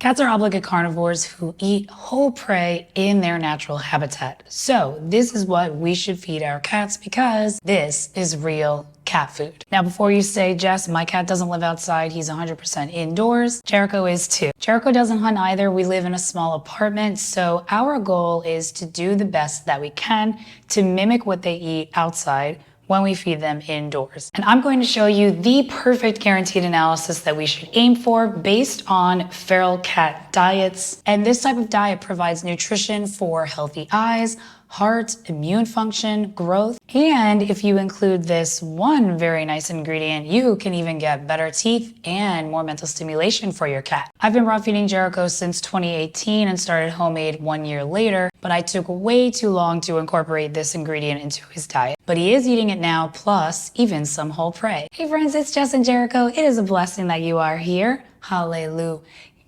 Cats are obligate carnivores who eat whole prey in their natural habitat. So this is what we should feed our cats because this is real cat food. Now, before you say, Jess, my cat doesn't live outside, he's 100% indoors, Jericho is too. Jericho doesn't hunt either. We live in a small apartment, so our goal is to do the best that we can to mimic what they eat outside when we feed them indoors. And I'm going to show you the perfect guaranteed analysis that we should aim for based on feral cat diets. And this type of diet provides nutrition for healthy eyes, heart, immune function, growth, and if you include this one very nice ingredient, you can even get better teeth and more mental stimulation for your cat. I've been raw feeding Jericho since 2018 and started homemade 1 year later, but I took way too long to incorporate this ingredient into his diet. But he is eating it now, plus even some whole prey. Hey friends, it's Jess and Jericho. It is a blessing that you are here. Hallelujah.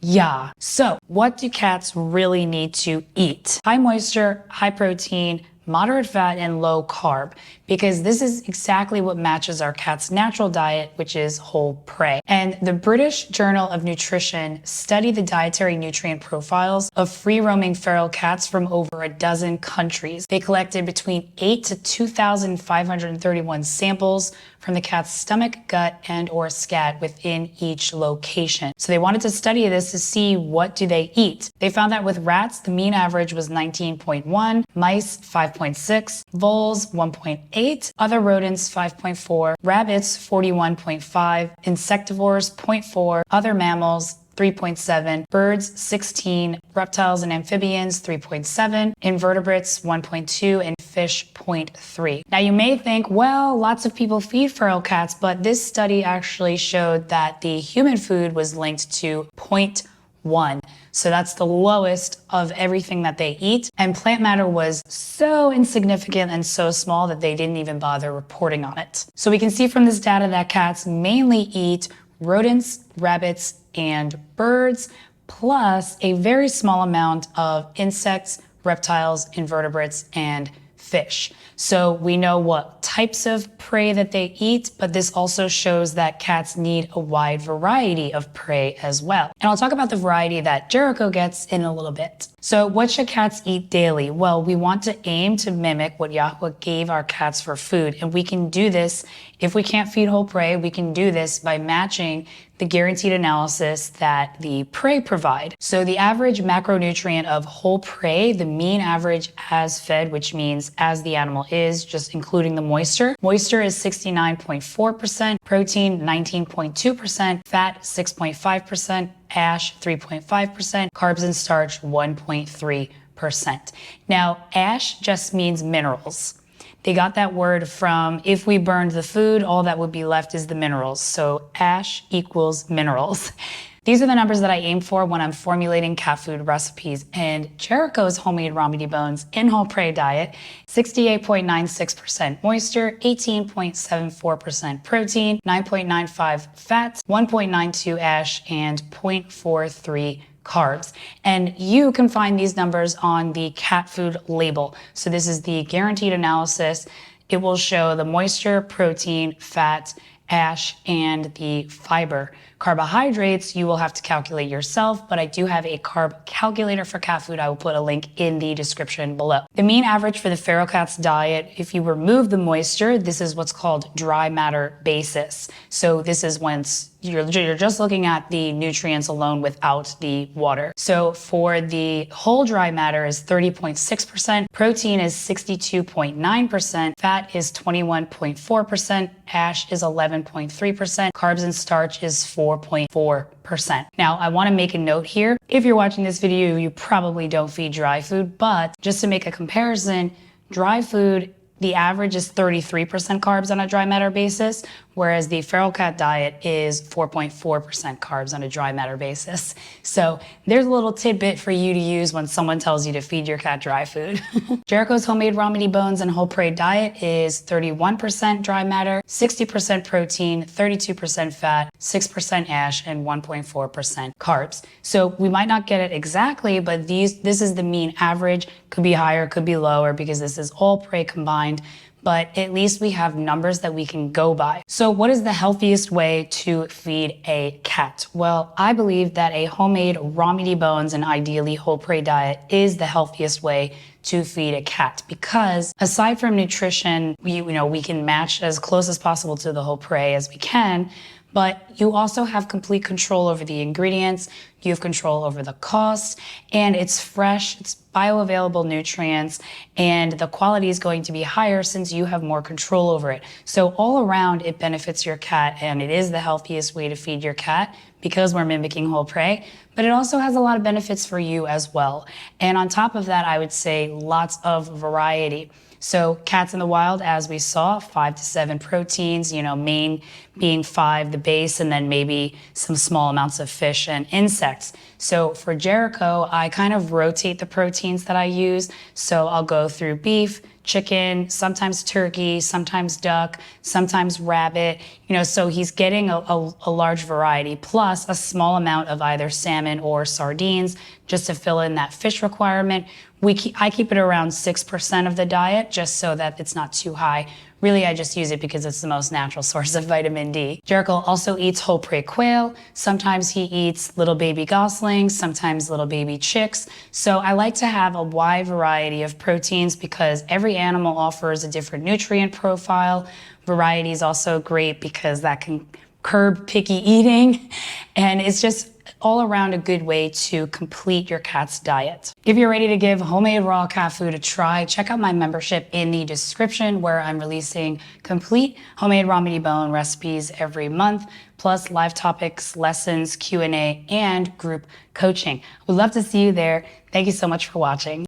Yeah. So what do cats really need to eat? High moisture, high protein, moderate fat, and low carb, because this is exactly what matches our cat's natural diet, which is whole prey. And the British Journal of Nutrition studied the dietary nutrient profiles of free-roaming feral cats from over a dozen countries. They collected between 8 to 2,531 samples from the cat's stomach, gut, and or scat within each location. So they wanted to study this to see what do they eat. They found that with rats, the mean average was 19.1, mice 5.6, voles 1.8, other rodents 5.4, rabbits 41.5, insectivores 0.4, other mammals 3.7, birds 16, reptiles and amphibians 3.7, invertebrates 1.2, and fish 0.3. Now you may think, well, lots of people feed feral cats, but this study actually showed that the human food was linked to 0.1. So that's the lowest of everything that they eat. And plant matter was so insignificant and so small that they didn't even bother reporting on it. So we can see from this data that cats mainly eat rodents, rabbits, and birds, plus a very small amount of insects, reptiles, invertebrates, and fish. So we know what types of prey that they eat, but this also shows that cats need a wide variety of prey as well. And I'll talk about the variety that Jericho gets in a little bit. So what should cats eat daily? Well, we want to aim to mimic what 𝐤𝐄𝐄 gave our cats for food. And we can do this, if we can't feed whole prey, we can do this by matching the guaranteed analysis that the prey provide. So the average macronutrient of whole prey, the mean average as fed, which means as the animal is, just including the moisture. Moisture is 69.4%, protein 19.2%, fat 6.5%, ash 3.5%, carbs and starch 1.3%. Now, ash just means minerals. They got that word from if we burned the food, all that would be left is the minerals. So ash equals minerals. These are the numbers that I aim for when I'm formulating cat food recipes. And Jericho's homemade 𝐤𝐄𝐄 bones in whole prey diet, 68.96% moisture, 18.74% protein, 9.95 fat, 1.92 ash, and 0.43 carbs. And you can find these numbers on the cat food label. So this is the guaranteed analysis. It will show the moisture, protein, fat, ash, and the fiber. Carbohydrates, you will have to calculate yourself, but I do have a carb calculator for cat food. I will put a link in the description below. The mean average for the feral cat's diet, if you remove the moisture, this is what's called dry matter basis. So this is when you're just looking at the nutrients alone without the water. So for the whole dry matter is 30.6%, protein is 62.9%, fat is 21.4%, ash is 11.3%, carbs and starch is 4.4%. Now, I want to make a note here. If you're watching this video, you probably don't feed dry food, but just to make a comparison, dry food, the average is 33% carbs on a dry matter basis, whereas the feral cat diet is 4.4% carbs on a dry matter basis. So there's a little tidbit for you to use when someone tells you to feed your cat dry food. Jericho's homemade 𝐤𝐄𝐄 bones and whole prey diet is 31% dry matter, 60% protein, 32% fat, 6% ash, and 1.4% carbs. So we might not get it exactly, but this is the mean average. Could be higher, could be lower, because this is all prey combined. but at least we have numbers that we can go by. So what is the healthiest way to feed a cat? Well, I believe that a homemade raw meaty bones and ideally whole prey diet is the healthiest way to feed a cat, because aside from nutrition, we can match as close as possible to the whole prey as we can, but you also have complete control over the ingredients, you have control over the cost, and it's fresh, it's bioavailable nutrients, and the quality is going to be higher since you have more control over it. So all around, it benefits your cat, and it is the healthiest way to feed your cat because we're mimicking whole prey, but it also has a lot of benefits for you as well. And on top of that, I would say lots of variety. So cats in the wild, as we saw, 5 to 7 proteins, main being 5, the base, and then maybe some small amounts of fish and insects. So for Jericho, I kind of rotate the proteins that I use. So I'll go through beef, chicken, sometimes turkey, sometimes duck, sometimes rabbit, so he's getting a large variety, plus a small amount of either salmon or sardines just to fill in that fish requirement. I keep it around 6% of the diet just so that it's not too high. Really, I just use it because it's the most natural source of vitamin D. Jericho also eats whole prey quail. Sometimes he eats little baby goslings, sometimes little baby chicks. So I like to have a wide variety of proteins because every animal offers a different nutrient profile. Variety is also great because that can curb picky eating, and it's just all around a good way to complete your cat's diet. If you're ready to give homemade raw cat food a try, check out my membership in the description where I'm releasing complete homemade raw meaty bone recipes every month, plus live topics, lessons, Q&A, and group coaching. We'd love to see you there. Thank you so much for watching.